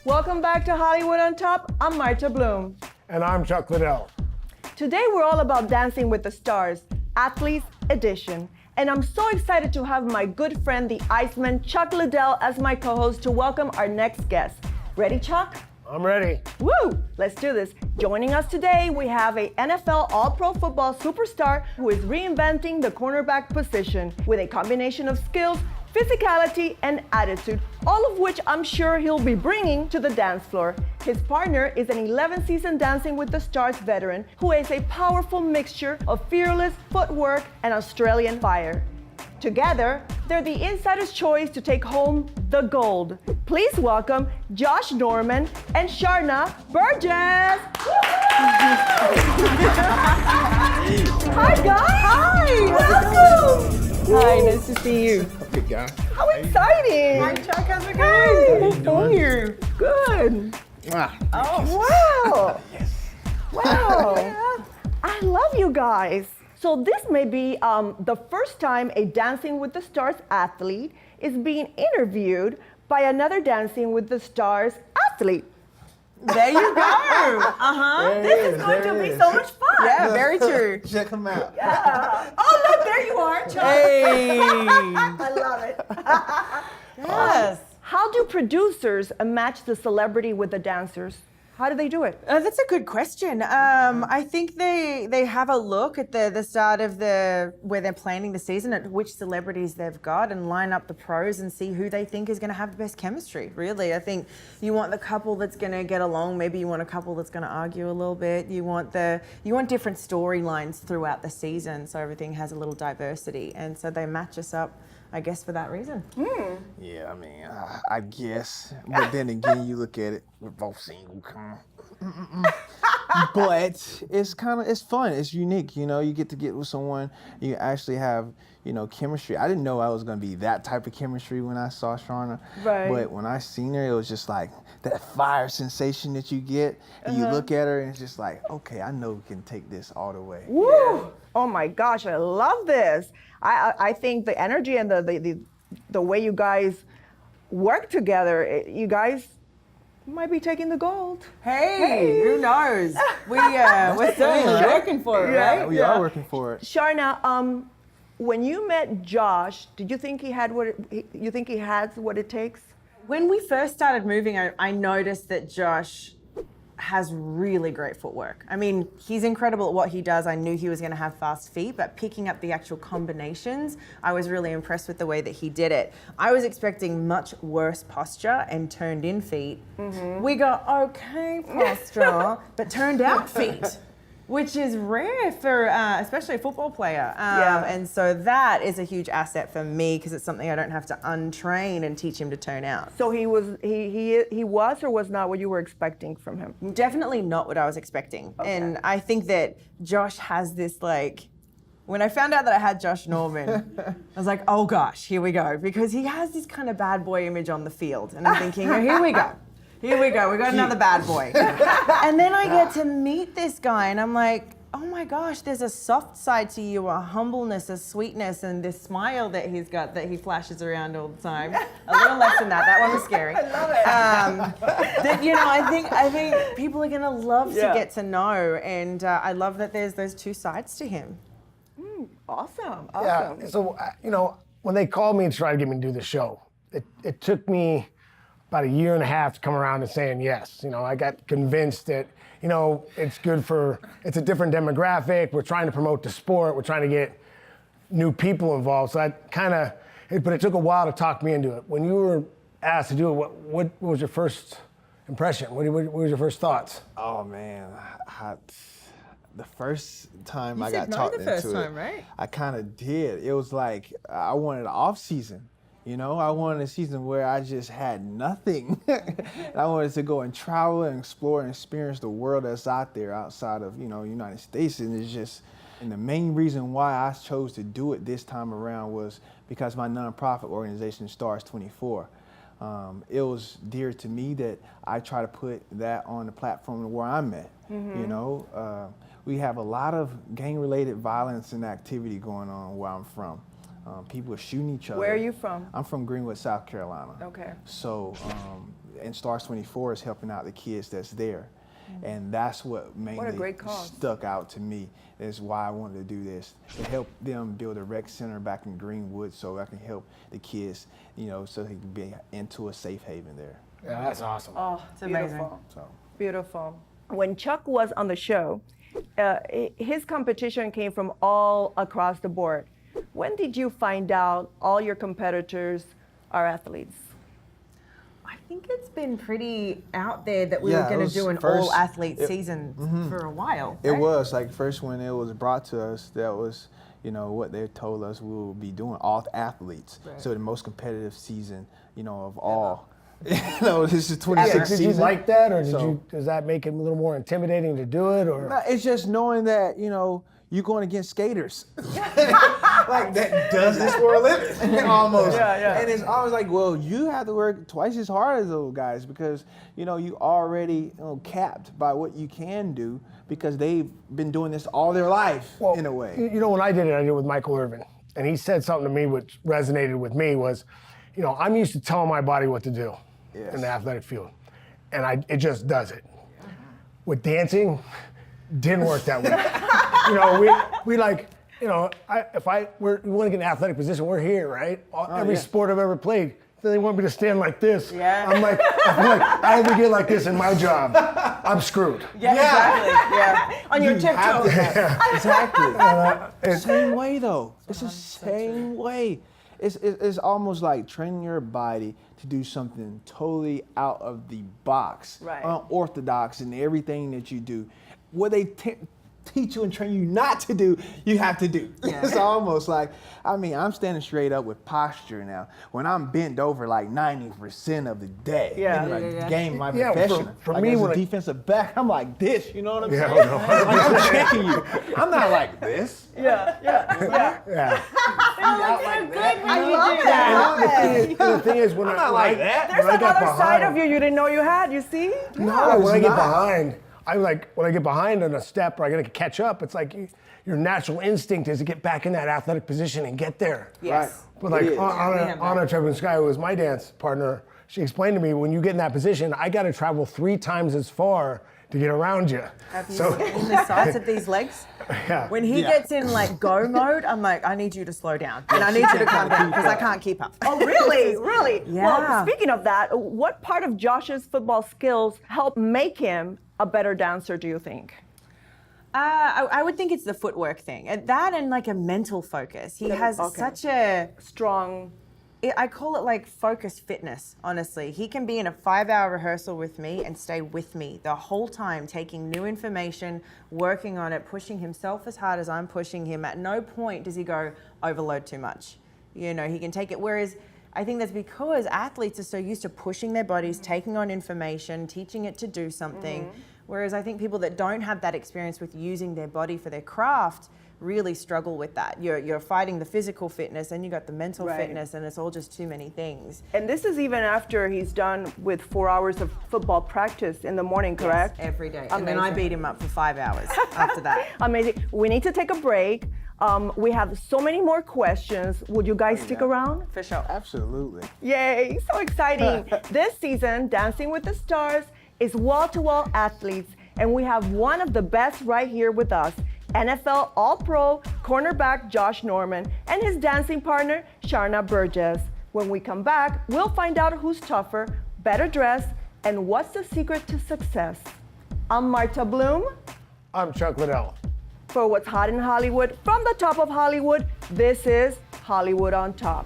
Welcome back to Hollywood on Top. I'm Marta Bloom. And I'm Chuck Liddell. Today we're all about Dancing with the Stars, Athletes Edition. And I'm so excited to have my good friend, the Iceman, Chuck Liddell, as my co-host to welcome our next guest. Ready, Chuck? I'm ready. Woo! Let's do this. Joining us today, we have a NFL All-Pro football superstar who is reinventing the cornerback position with a combination of skills, physicality, and attitude, all of which I'm sure he'll be bringing to the dance floor. His partner is an 11-season Dancing with the Stars veteran who is a powerful mixture of fearless footwork and Australian fire. Together, they're the insider's choice to take home the gold. Please welcome Josh Norman and Sharna Burgess. Hi guys! Hi! Welcome! Hi, nice to see you. Okay, guys. How exciting! Hi, Chuck. How's it going? How are you? Good. Oh, wow! Yes. Wow! I love you guys. So this may be the first time a Dancing with the Stars athlete is being interviewed by another Dancing with the Stars athlete. There you go. Uh-huh. This is going to be so much fun. Yeah, very true. Check them out. Oh, look, there you are, Chuck. Hey. I love it. Yes. How do producers match the celebrity with the dancers? How do they do it? That's a good question. I think they have a look at the start of where they're planning the season at which celebrities they've got and line up the pros and see who they think is going to have the best chemistry. Really, I think you want the couple that's going to get along. Maybe you want a couple that's going to argue a little bit. You want different storylines throughout the season, so everything has a little diversity. And so they match us up, I guess, for that reason. Yeah, I mean, I guess. But then again, you look at it, we're both single. Come on. But it's fun. It's unique. You know, you get to get with someone, you actually have, chemistry. I didn't know I was going to be that type of chemistry when I saw Sharna. Right. But when I seen her, it was just like that fire sensation that you get. And you look at her and it's just like, okay, I know we can take this all the way. Woo! Yeah. Oh my gosh, I love this. I think the energy and the way you guys work together, you guys might be taking the gold. Hey, who knows? We're certainly working for it, right? We are working for it. Sharna, when you met Josh, did you think he had what it takes? When we first started moving, I noticed that Josh has really great footwork. I mean, he's incredible at what he does. I knew he was going to have fast feet, but picking up the actual combinations, I was really impressed with the way that he did it. I was expecting much worse posture and turned in feet. Mm-hmm. We got okay posture, but turned out feet, which is rare for especially a football player. And so that is a huge asset for me because it's something I don't have to untrain and teach him to turn out. So he was or was not what you were expecting from him? Definitely not what I was expecting. Okay. And I think that Josh has this when I found out that I had Josh Norman, I was like, oh gosh, here we go. Because he has this kind of bad boy image on the field. And I'm thinking, oh, here we go. Here we go, we got another bad boy. And then I get to meet this guy and I'm like, oh my gosh, there's a soft side to you, a humbleness, a sweetness, and this smile that he's got that he flashes around all the time. A little less than that one was scary. I love it. I think people are gonna love to get to know, and I love that there's those two sides to him. Awesome. Yeah, so, when they called me and tried to get me to do the show, it took me about a year and a half to come around to saying yes. I got convinced that, it's a different demographic. We're trying to promote the sport. We're trying to get new people involved. So but it took a while to talk me into it. When you were asked to do it, what was your first impression? What was your first thoughts? Oh, man. The first time I said got no talked the into first it, time, right? I kind of did. It was like I wanted an off season. I wanted a season where I just had nothing. I wanted to go and travel and explore and experience the world that's out there outside of, United States. And the main reason why I chose to do it this time around was because my nonprofit organization, Stars 24. It was dear to me that I try to put that on the platform where I'm at. Mm-hmm. We have a lot of gang-related violence and activity going on where I'm from. People are shooting each other. Where are you from? I'm from Greenwood, South Carolina. Okay. So and Stars 24 is helping out the kids that's there. And that's what mainly great cause. stuck out to me, is why I wanted to do this, to help them build a rec center back in Greenwood so I can help the kids, so they can be into a safe haven there. Yeah, that's awesome. Oh, It's amazing. beautiful. So. Beautiful. When Chuck was on the show, his competition came from all across the board. When did you find out all your competitors are athletes? I think it's been pretty out there that we Yeah, were it going to was do an first- all-athlete it- season for a while. It right? was like first when it was brought to us, that was what they told us we would be doing, all athletes. Right. So the most competitive season, of all. This is 26 Did you season. like that, or So- does that make it a little more intimidating to do it, or? No, it's just knowing that you're going against skaters. Like that does this for a living, almost. Yeah. And it's always like, well, you have to work twice as hard as those guys because you already capped by what you can do because they've been doing this all their life in a way. When I did it with Michael Irvin, and he said something to me which resonated with me was, I'm used to telling my body what to do in the athletic field, and it just does it. With dancing, didn't work that way. We like, we want to get an athletic position, we're here, right? Every sport I've ever played, they want me to stand like this. Yeah. I'm like, I ever get like this in my job, I'm screwed. Yeah, exactly. Yeah. On your have to tiptoes. have- Exactly. Same way though. It's the same way. It's almost like training your body to do something totally out of the box, Right. unorthodox in everything that you do. What they teach you and train you not to do, you have to do. Yeah. It's almost like, I'm standing straight up with posture now. When I'm bent over like 90% of the day, Yeah. in my Yeah. game, my Yeah, profession. for like me, as when a I- defensive back, I'm like this. You know what I'm Yeah, saying? no. Like, I'm checking you. I'm not like this. Yeah. Yeah. I love that. And the thing is, when I'm I not like that. There's when I get another side behind- of you didn't know you had, you see? No, when I it's get not. behind, when I get behind on a step or I gotta catch up, it's like your natural instinct is to get back in that athletic position and get there. Yes. But like It is. Anna Treblinskaya, who was my dance partner, she explained to me, when you get in that position, I gotta travel 3 times as far to get around you. Have you seen the size of these legs? Yeah. When he gets in like go mode, I'm like, I need you to slow down. And I need you to calm down because I can't keep up. Oh, really? Really? Yeah. Well, speaking of that, what part of Josh's football skills helped make him a better dancer, do you think? I would think it's the footwork thing. That and like a mental focus. He has okay. such a, Strong. I call it like focused fitness, honestly. He can be in a 5-hour rehearsal with me and stay with me the whole time, taking new information, working on it, pushing himself as hard as I'm pushing him. At no point does he go overload too much. He can take it. Whereas I think that's because athletes are so used to pushing their bodies, taking on information, teaching it to do something. Whereas I think people that don't have that experience with using their body for their craft really struggle with that. You're fighting the physical fitness and you got the mental Right. fitness, and it's all just too many things. And this is even after he's done with 4 hours of football practice in the morning, correct? Yes, every day. And then I Amazing. beat him up for 5 hours after that. Amazing. We need to take a break. We have so many more questions. Would you guys stick around? For sure. Absolutely. Yay, so exciting. This season, Dancing with the Stars is wall-to-wall athletes, and we have one of the best right here with us, NFL All-Pro cornerback Josh Norman and his dancing partner, Sharna Burgess. When we come back, we'll find out who's tougher, better dressed, and what's the secret to success. I'm Marta Bloom. I'm Chuck Liddell. For what's hot in Hollywood, from the top of Hollywood, this is Hollywood on Top.